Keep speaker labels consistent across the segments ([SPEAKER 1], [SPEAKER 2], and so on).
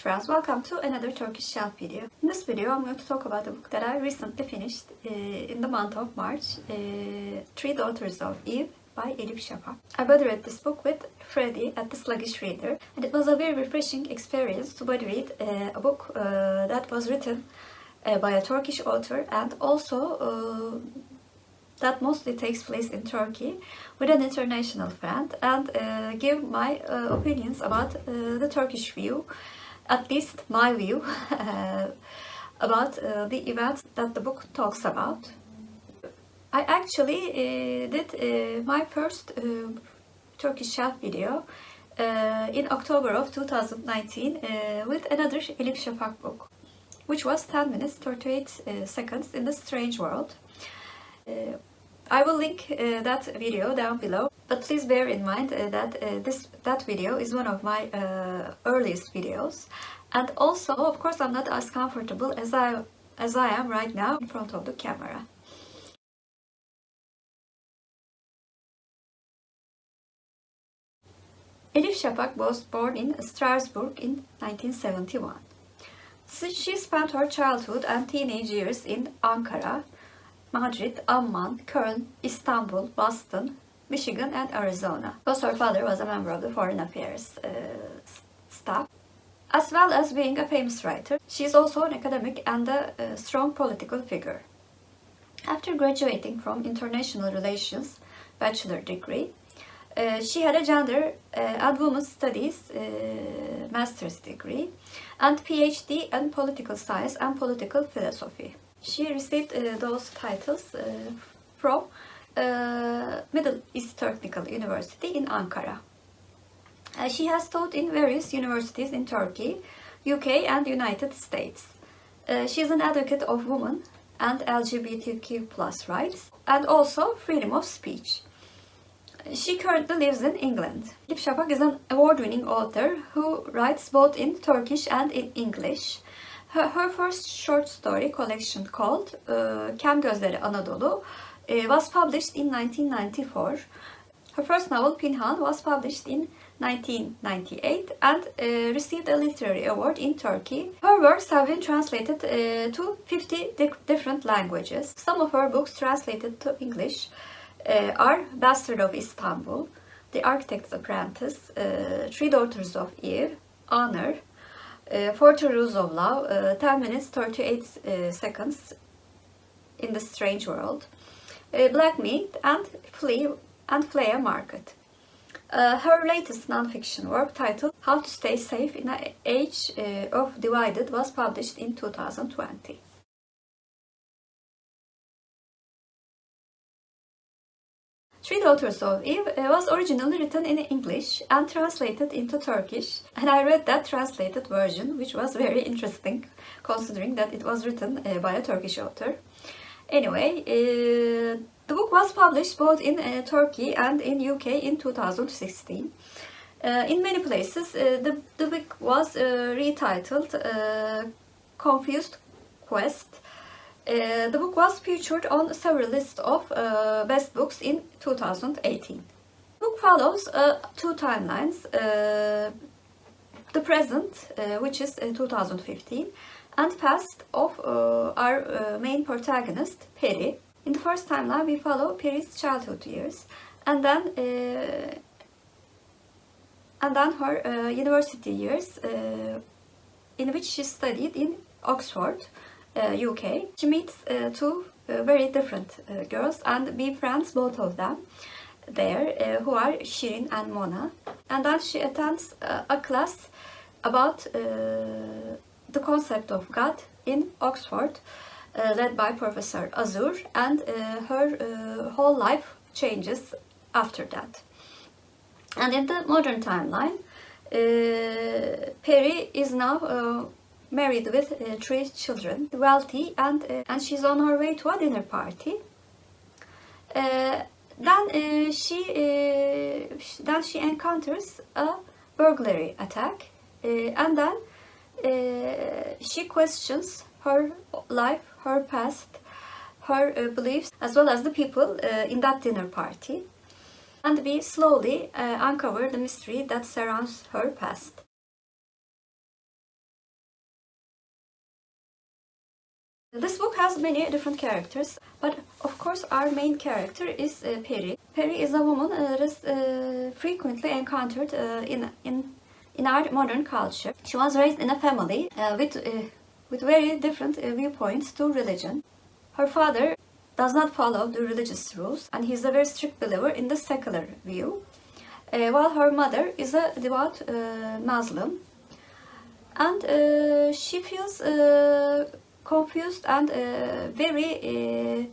[SPEAKER 1] friends, welcome to another Turkish shelf video. In this video I'm going to talk about a book that I recently finished in the month of March, Three Daughters of Eve by Elif Şafak. I buddy read this book with Freddie at the Sluggish Reader, and it was a very refreshing experience to buddy read a book that was written by a Turkish author and also that mostly takes place in Turkey with an international friend, and give my opinions about the Turkish view, at least my view, about the events that the book talks about. I actually did my first Turkish shelf video in October of 2019 with another Elif Şafak book, which was 10 minutes 38 seconds in the Strange World. I will link that video down below, but please bear in mind that video is one of my earliest videos, and also of course I'm not as comfortable as I am right now in front of the camera. Elif Şafak was born in Strasbourg in 1971. She spent her childhood and teenage years in Ankara, Madrid, Amman, Köln, Istanbul, Boston, Michigan, and Arizona, because her father was a member of the Foreign Affairs staff. As well as being a famous writer, she is also an academic and a strong political figure. After graduating from International Relations bachelor degree, she had a Gender and Women's Studies master's degree and PhD in Political Science and Political Philosophy. She received those titles from Middle East Technical University in Ankara. She has taught in various universities in Turkey, UK, and United States. She is an advocate of women and LGBTQ+ rights and also freedom of speech. She currently lives in England. Elif Şafak is an award-winning author who writes both in Turkish and in English. Her first short story collection called Kem Gözlere Anadolu was published in 1994. Her first novel Pinhan was published in 1998 and received a literary award in Turkey. Her works have been translated to 50 different languages. Some of her books translated to English are Bastard of Istanbul, The Architect's Apprentice, Three Daughters of Eve, Honor, 40 Rules of Love, 10 minutes 38 seconds in the Strange World, Black Meat, and Flea Market. Her latest non-fiction work, titled How to Stay Safe in an Age of Divided, was published in 2020. Three Daughters of Eve was originally written in English and translated into Turkish, and I read that translated version, which was very interesting considering that it was written by a Turkish author. Anyway, the book was published both in Turkey and in UK in 2016. In many places, the book was retitled Confused Quest. The book was featured on several lists of best books in 2018. The book follows two timelines, the present, which is 2015, and past of our main protagonist, Peri. In the first timeline, we follow Peri's childhood years, and then her university years, in which she studied in Oxford, UK. She meets two very different girls and befriends both of them there, who are Shirin and Mona. And then she attends a class about the concept of God in Oxford, led by Professor Azur, and her whole life changes after that. And in the modern timeline, Peri is now married with 3 children, wealthy, and she's on her way to a dinner party. Then she encounters a burglary attack, and then she questions her life, her past, her beliefs, as well as the people in that dinner party. And we slowly uncover the mystery that surrounds her past. This book has many different characters, but of course our main character is Peri. Peri is a woman that is frequently encountered in our modern culture. She was raised in a family with very different viewpoints to religion. Her father does not follow the religious rules, and he's a very strict believer in the secular view, while her mother is a devout Muslim, and she feels confused and very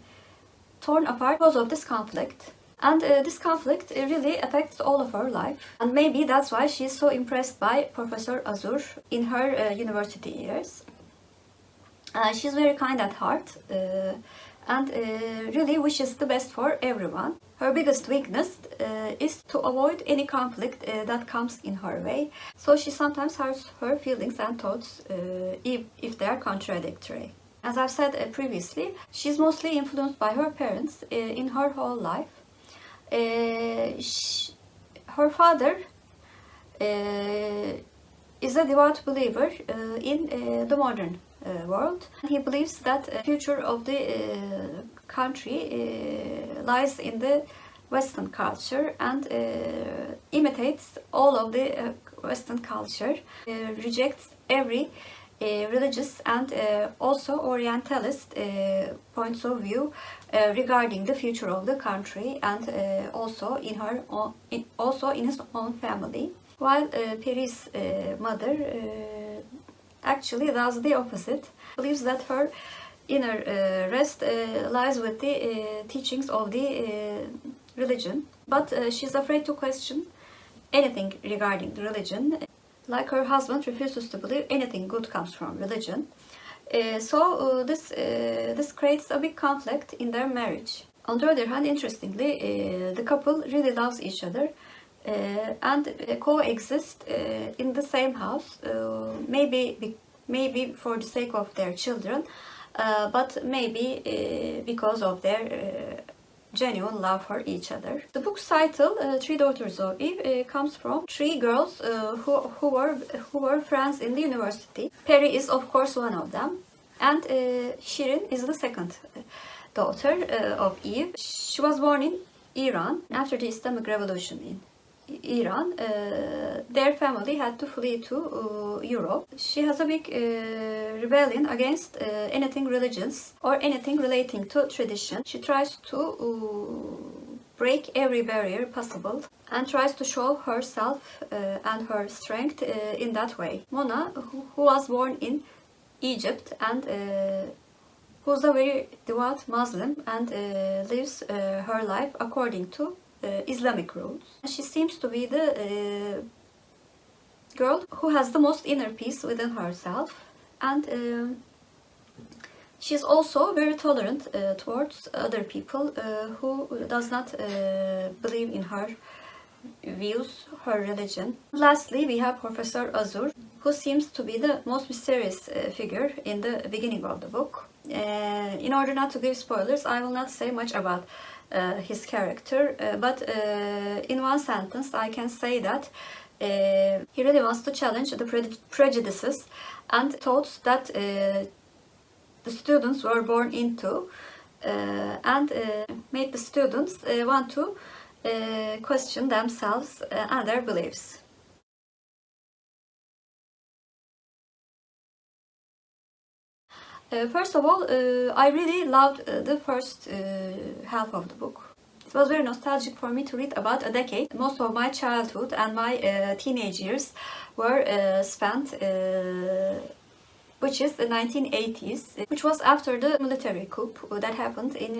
[SPEAKER 1] torn apart because of this conflict. And this conflict really affects all of her life. And maybe that's why she's so impressed by Professor Azur in her university years. She's very kind at heart and really wishes the best for everyone. Her biggest weakness is to avoid any conflict that comes in her way. So she sometimes hurts her feelings and thoughts if they are contradictory. As I've said previously, she's mostly influenced by her parents in her whole life. Her father is a devout believer in the modern world. He believes that the future of the country lies in the Western culture and imitates all of the Western culture, rejects every religious and also Orientalist points of view regarding the future of the country and also in his own family. While Peri's mother actually does the opposite, believes that her inner rest lies with the teachings of the religion, but she's afraid to question anything regarding the religion. Like her husband refuses to believe anything good comes from religion. So this creates a big conflict in their marriage. On the other hand, interestingly, the couple really loves each other and coexist in the same house, maybe for the sake of their children, but maybe because of their genuine love for each other. The book's title, Three Daughters of Eve, comes from three girls who were friends in the university. Peri is of course one of them, and Shirin is the second daughter of Eve. She was born in Iran after the Islamic Revolution in Iran. Their family had to flee to Europe. She has a big rebellion against anything religious or anything relating to tradition. She tries to break every barrier possible and tries to show herself and her strength in that way. Mona, who was born in Egypt and who's a very devout Muslim and lives her life according to Islamic rules. She seems to be the girl who has the most inner peace within herself, and she's also very tolerant towards other people who does not believe in her views, her religion. Lastly, we have Professor Azur, who seems to be the most mysterious figure in the beginning of the book. In order not to give spoilers, I will not say much about his character, but in one sentence I can say that he really wants to challenge the prejudices and thoughts that the students were born into, and make the students want to question themselves and their beliefs. First of all, I really loved the first half of the book. It was very nostalgic for me to read about a decade. Most of my childhood and my teenage years were spent, which is the 1980s, which was after the military coup that happened in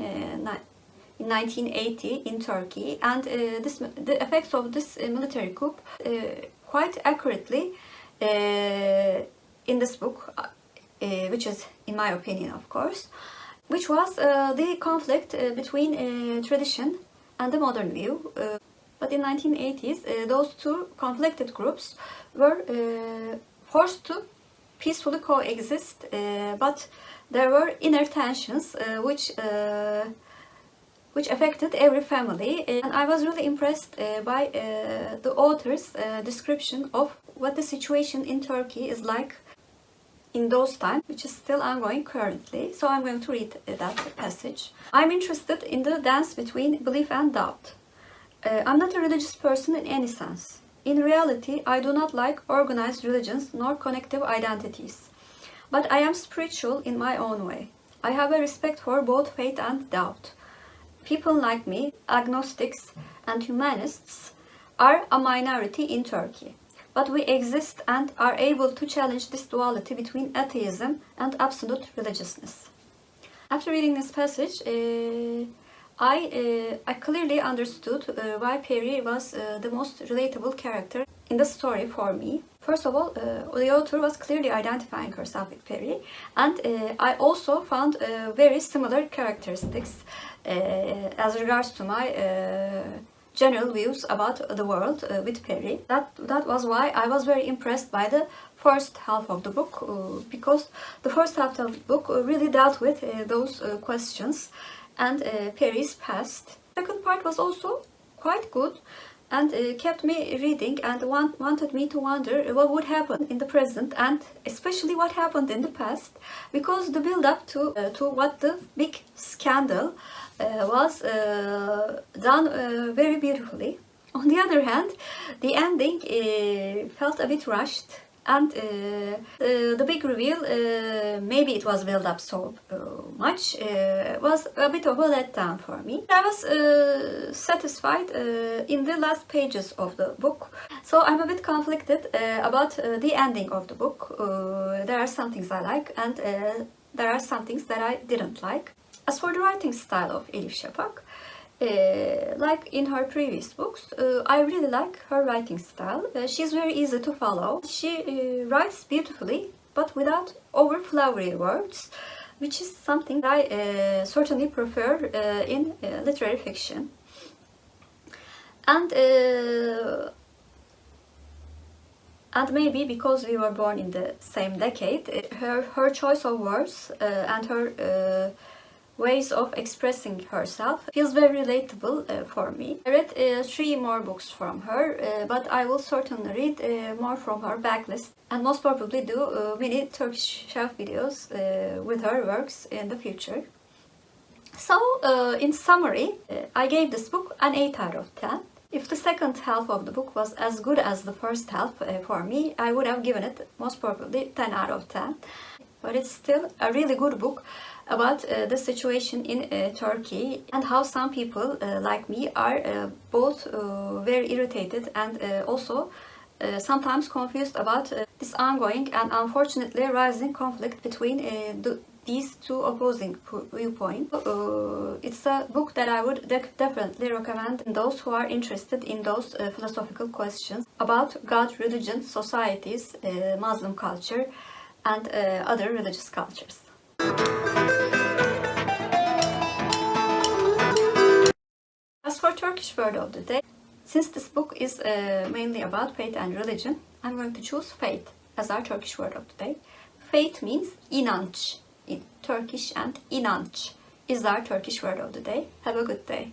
[SPEAKER 1] 1980 in Turkey, and the effects of this military coup quite accurately in this book, which is, in my opinion, of course, which was the conflict between tradition and the modern view. But in 1980s, those two conflicted groups were forced to peacefully coexist, but there were inner tensions which affected every family. And I was really impressed by the author's description of what the situation in Turkey is like in those times, which is still ongoing currently. So I'm going to read that passage. I'm interested in the dance between belief and doubt. I'm not a religious person in any sense. In reality, I do not like organized religions nor connective identities. But I am spiritual in my own way. I have a respect for both faith and doubt. People like me, agnostics and humanists, are a minority in Turkey. But we exist and are able to challenge this duality between atheism and absolute religiousness. After reading this passage, I clearly understood why Peri was the most relatable character in the story for me. First of all, the author was clearly identifying herself with Peri, and I also found very similar characteristics as regards to my general views about the world with Peri. That was why I was very impressed by the first half of the book, because the first half of the book really dealt with those questions and Peri's past. The second part was also quite good and kept me reading and wanted me to wonder what would happen in the present and especially what happened in the past, because the build-up to what the big scandal was done very beautifully. On the other hand, the ending felt a bit rushed, and the big reveal, maybe it was built up so much, was a bit of a letdown for me. I was satisfied in the last pages of the book, so I'm a bit conflicted about the ending of the book. There are some things I like, and there are some things that I didn't like. As for the writing style of Elif Şafak, like in her previous books, I really like her writing style. She's very easy to follow. She writes beautifully, but without over flowery words, which is something I certainly prefer in literary fiction. And maybe because we were born in the same decade, her choice of words and her ways of expressing herself feels very relatable for me. I read 3 more books from her, but I will certainly read more from her backlist and most probably do many Turkish shelf videos with her works in the future. So, in summary, I gave this book an 8 out of 10. If the second half of the book was as good as the first half for me, I would have given it most probably 10 out of 10. But it's still a really good book about the situation in Turkey and how some people like me are both very irritated and also sometimes confused about this ongoing and unfortunately rising conflict between these two opposing viewpoints. It's a book that I would definitely recommend those who are interested in those philosophical questions about God, religion, societies, Muslim culture, and other religious cultures. As for Turkish word of the day, since this book is mainly about faith and religion, I'm going to choose faith as our Turkish word of the day. Faith means inanç in Turkish, and inanç is our Turkish word of the day. Have a good day.